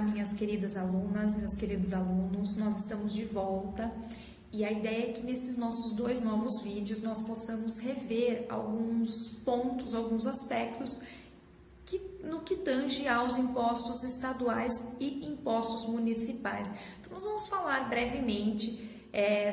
minhas queridas alunas, meus queridos alunos, nós estamos de volta e a ideia é que nesses nossos 2 novos vídeos nós possamos rever alguns pontos, alguns aspectos no que tange aos impostos estaduais e impostos municipais. Então nós vamos falar brevemente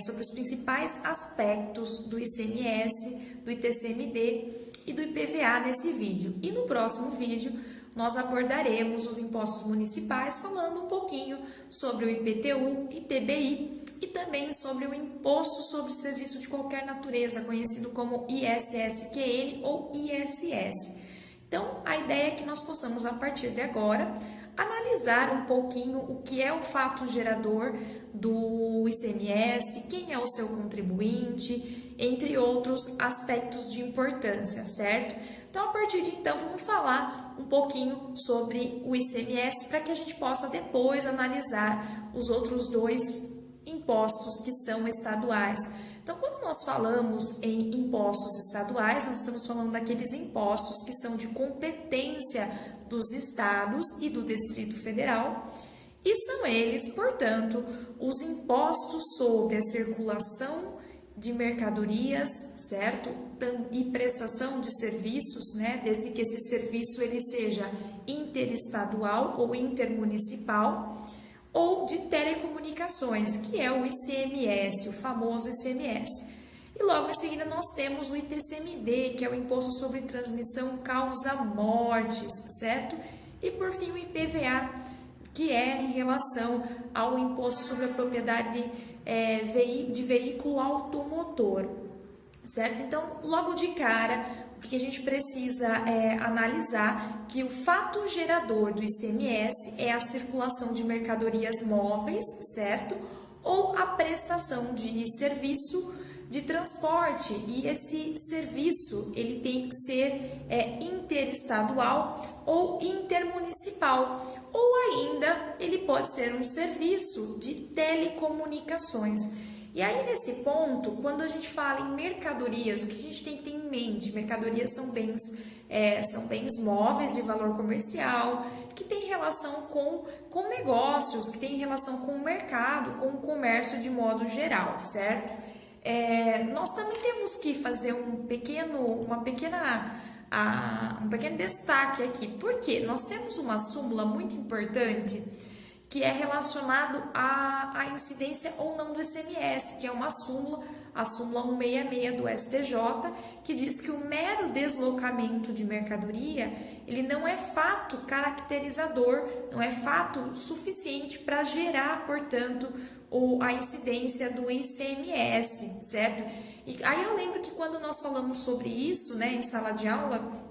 sobre os principais aspectos do ICMS, do ITCMD e do IPVA nesse vídeo. E no próximo vídeo nós abordaremos os impostos municipais, falando um pouquinho sobre o IPTU, ITBI e também sobre o Imposto sobre Serviço de Qualquer Natureza, conhecido como ISSQN ou ISS. Então, a ideia é que nós possamos, a partir de agora, analisar um pouquinho o que é o fato gerador do ICMS, quem é o seu contribuinte, entre outros aspectos de importância, certo? Então, a partir de então, vamos falar um pouquinho sobre o ICMS para que a gente possa depois analisar os outros 2 impostos que são estaduais. Então, quando nós falamos em impostos estaduais, nós estamos falando daqueles impostos que são de competência dos estados e do Distrito Federal, e são eles, portanto, os impostos sobre a circulação de mercadorias, certo? E prestação de serviços, né? Desde que esse serviço ele seja interestadual ou intermunicipal, ou de telecomunicações, que é o ICMS, o famoso ICMS. E logo em seguida nós temos o ITCMD, que é o Imposto sobre Transmissão Causa Mortes, certo? E por fim o IPVA, que é em relação ao Imposto sobre a Propriedade de Veículo Automotor, certo? Então, logo de cara, o que a gente precisa analisar que o fato gerador do ICMS é a circulação de mercadorias móveis, certo? Ou a prestação de serviço de transporte, e esse serviço ele tem que ser interestadual ou intermunicipal, ou ainda ele pode ser um serviço de telecomunicações. E aí, nesse ponto, quando a gente fala em mercadorias, o que a gente tem que ter em mente? Mercadorias são bens móveis de valor comercial, que tem relação com negócios, que tem relação com o mercado, com o comércio de modo geral, certo? Nós também temos que fazer um pequeno destaque aqui, porque nós temos uma súmula muito importante que é relacionado à incidência ou não do ICMS, que é uma súmula, a súmula 166 do STJ, que diz que o mero deslocamento de mercadoria, ele não é fato caracterizador, não é fato suficiente para gerar, portanto, a incidência do ICMS, certo? E aí eu lembro que quando nós falamos sobre isso, né, em sala de aula,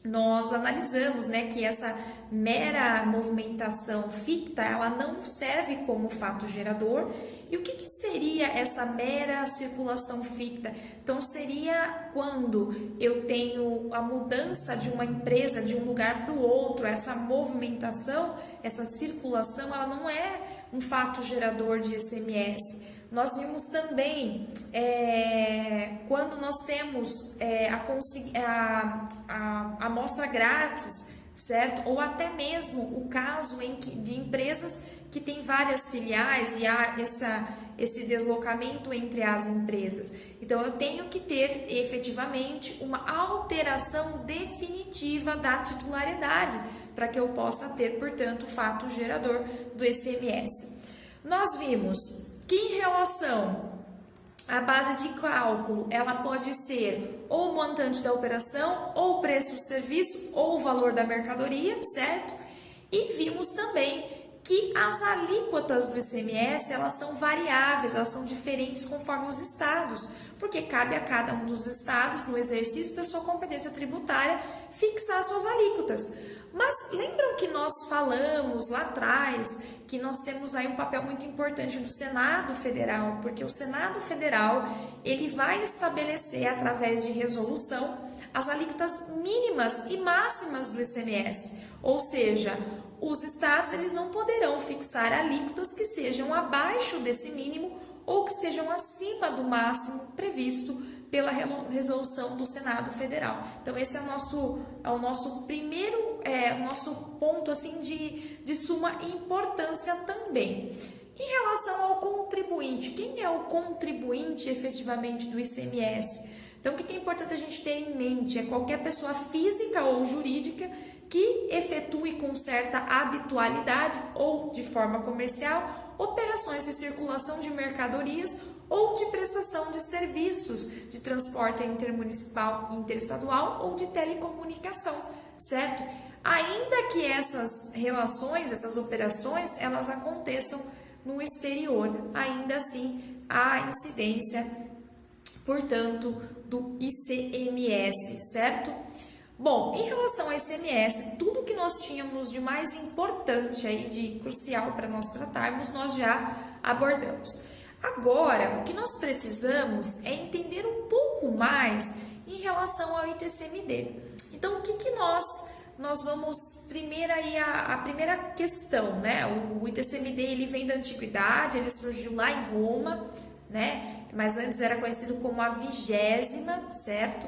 nós analisamos, né, que essa mera movimentação ficta, ela não serve como fato gerador. E o que seria essa mera circulação ficta? Então, seria quando eu tenho a mudança de uma empresa de um lugar para o outro, essa movimentação, essa circulação, ela não é um fato gerador de ICMS. Nós vimos também quando nós temos a amostra grátis, certo? Ou até mesmo o caso de empresas que têm várias filiais e há esse deslocamento entre as empresas. Então, eu tenho que ter efetivamente uma alteração definitiva da titularidade para que eu possa ter, portanto, o fato gerador do ICMS. Nós vimos que em relação à base de cálculo, ela pode ser ou o montante da operação, ou o preço do serviço, ou o valor da mercadoria, certo? E vimos também que as alíquotas do ICMS, elas são variáveis, elas são diferentes conforme os estados, porque cabe a cada um dos estados, no exercício da sua competência tributária, fixar suas alíquotas. Mas lembram que nós falamos lá atrás que nós temos aí um papel muito importante do Senado Federal, porque o Senado Federal, ele vai estabelecer através de resolução as alíquotas mínimas e máximas do ICMS, ou seja, os estados eles não poderão fixar alíquotas que sejam abaixo desse mínimo ou que sejam acima do máximo previsto pela resolução do Senado Federal. Então esse é o nosso primeiro, o nosso ponto assim de suma importância também. Em relação ao contribuinte, quem é o contribuinte efetivamente do ICMS? Então o que é importante a gente ter em mente é qualquer pessoa física ou jurídica que efetue com certa habitualidade ou de forma comercial operações de circulação de mercadorias ou de prestação de serviços de transporte intermunicipal, interestadual ou de telecomunicação, certo? Ainda que essas relações, essas operações, elas aconteçam no exterior, ainda assim há incidência, portanto, do ICMS, certo? Bom, em relação ao ICMS, tudo que nós tínhamos de mais importante aí, de crucial para nós tratarmos, nós já abordamos. Agora, o que nós precisamos é entender um pouco mais em relação ao ITCMD. Então, o que nós vamos primeiro aí a primeira questão, né? O ITCMD ele vem da antiguidade, ele surgiu lá em Roma, né? Mas antes era conhecido como a 20ª, certo?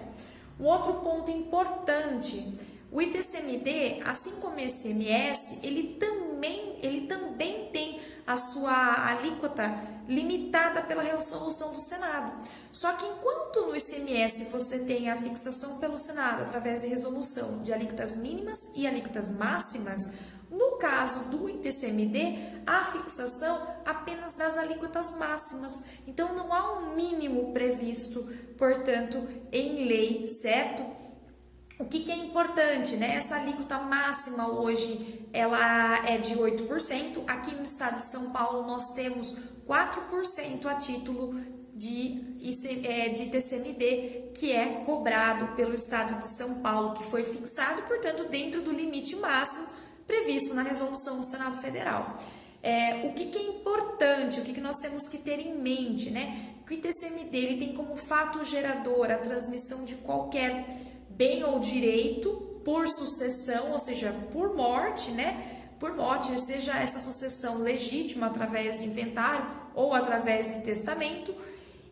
Um outro ponto importante, o ITCMD, assim como o ICMS, ele também tem a sua alíquota limitada pela resolução do Senado. Só que enquanto no ICMS você tem a fixação pelo Senado através de resolução de alíquotas mínimas e alíquotas máximas, no caso do ITCMD, a fixação apenas das alíquotas máximas. Então não há um mínimo previsto, portanto, em lei, certo? O que é importante, né? Essa alíquota máxima hoje, ela é de 8%. Aqui no estado de São Paulo nós temos 4% a título de ITCMD, que é cobrado pelo estado de São Paulo, que foi fixado, portanto, dentro do limite máximo previsto na resolução do Senado Federal. O que é importante, o que nós temos que ter em mente, né? Que o ITCMD ele tem como fato gerador a transmissão de qualquer bem ou direito por sucessão, ou seja, por morte, né? Por morte, seja essa sucessão legítima através de inventário ou através de testamento,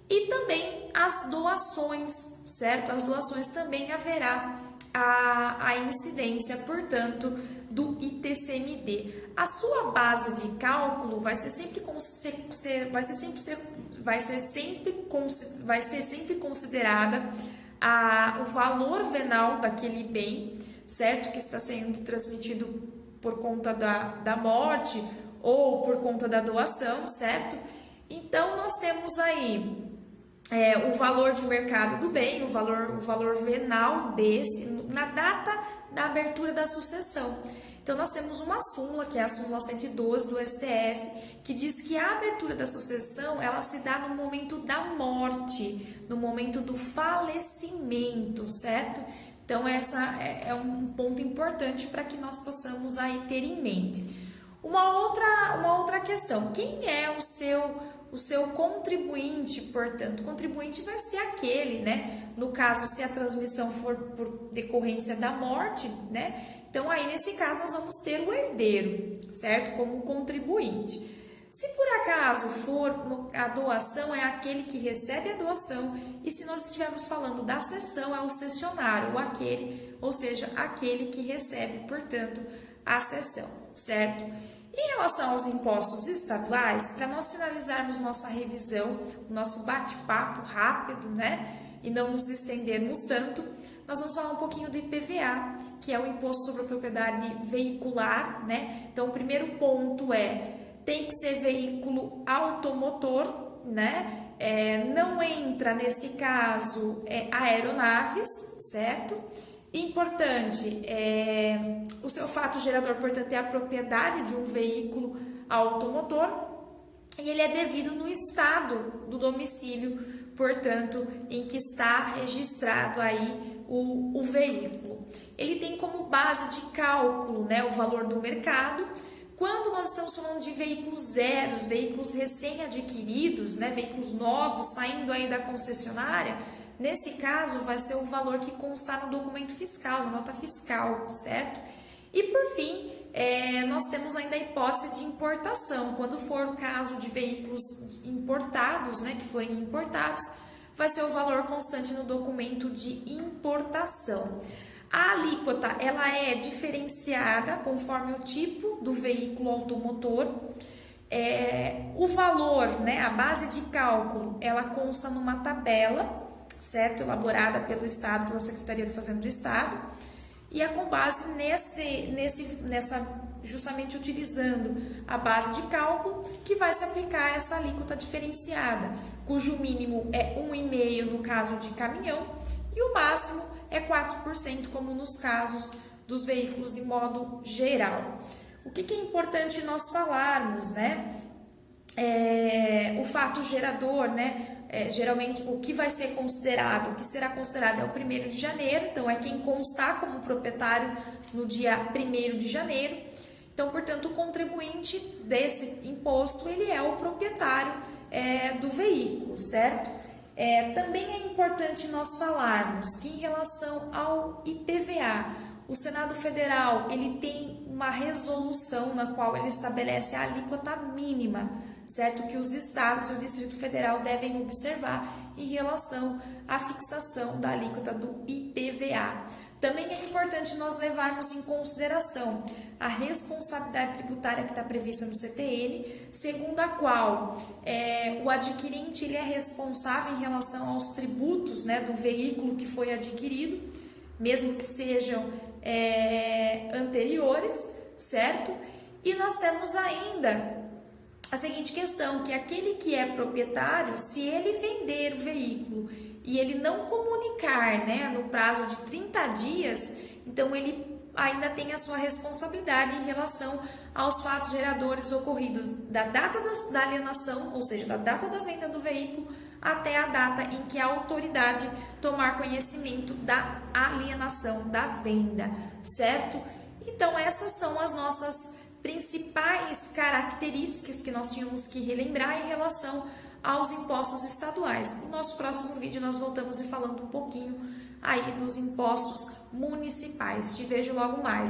e também as doações, certo? As doações também haverá a incidência, portanto, do ITCMD. A sua base de cálculo vai ser sempre considerada o valor venal daquele bem, certo? Que está sendo transmitido por conta da morte ou por conta da doação, certo? Então, nós temos aí o valor de mercado do bem, o valor venal desse, na data da abertura da sucessão. Então, nós temos uma súmula, que é a súmula 112 do STF, que diz que a abertura da sucessão, ela se dá no momento da morte, no momento do falecimento, certo? Então, essa é um ponto importante para que nós possamos aí ter em mente. Uma outra questão, quem é o seu contribuinte, portanto? O contribuinte vai ser aquele, né? No caso, se a transmissão for por decorrência da morte, né? Então, aí, nesse caso, nós vamos ter o herdeiro, certo? Como contribuinte. Se por acaso for a doação, é aquele que recebe a doação, e se nós estivermos falando da cessão, é o cessionário, ou seja, aquele que recebe, portanto, a cessão, certo? Em relação aos impostos estaduais, para nós finalizarmos nossa revisão, nosso bate-papo rápido, né? E não nos estendermos tanto, nós vamos falar um pouquinho do IPVA, que é o Imposto sobre a Propriedade Veicular, né? Então, o primeiro ponto tem que ser veículo automotor, né? Não entra, nesse caso, aeronaves, certo? Importante, o seu fato gerador, portanto, é a propriedade de um veículo automotor e ele é devido no estado do domicílio, portanto, em que está registrado aí o veículo. Ele tem como base de cálculo, né, o valor do mercado. Quando nós estamos falando de veículos zeros, veículos recém-adquiridos, né, veículos novos saindo aí da concessionária, nesse caso vai ser o valor que constar no documento fiscal, na nota fiscal, certo? E por fim, nós temos ainda a hipótese de importação. Quando for o caso de veículos importados, né, que forem importados, vai ser o valor constante no documento de importação. A alíquota, ela é diferenciada conforme o tipo do veículo automotor. O valor, né, a base de cálculo, ela consta numa tabela, certo? Elaborada pelo Estado, pela Secretaria da Fazenda do Estado, e é com base justamente utilizando a base de cálculo que vai se aplicar essa alíquota diferenciada, cujo mínimo é 1,5% no caso de caminhão e o máximo é 4%, como nos casos dos veículos em modo geral. O que é importante nós falarmos, né? O fato gerador, né? Geralmente o que vai ser considerado, o que será considerado é o 1º de janeiro, então é quem constar como proprietário no dia 1º de janeiro. Então, portanto, o contribuinte desse imposto, ele é o proprietário do veículo, certo? Também é importante nós falarmos que em relação ao IPVA, o Senado Federal, ele tem uma resolução na qual ele estabelece a alíquota mínima, certo? Que os estados e o Distrito Federal devem observar em relação à fixação da alíquota do IPVA. Também é importante nós levarmos em consideração a responsabilidade tributária que está prevista no CTN, segundo a qual o adquirente ele é responsável em relação aos tributos, né, do veículo que foi adquirido, mesmo que sejam anteriores, certo? E nós temos ainda a seguinte questão, que aquele que é proprietário, se ele vender o veículo e ele não comunicar, né, no prazo de 30 dias, então ele ainda tem a sua responsabilidade em relação aos fatos geradores ocorridos da data da alienação, ou seja, da data da venda do veículo, até a data em que a autoridade tomar conhecimento da alienação da venda, certo? Então, essas são as nossas principais características que nós tínhamos que relembrar em relação aos impostos estaduais. No nosso próximo vídeo nós voltamos falando um pouquinho aí dos impostos municipais. Te vejo logo mais.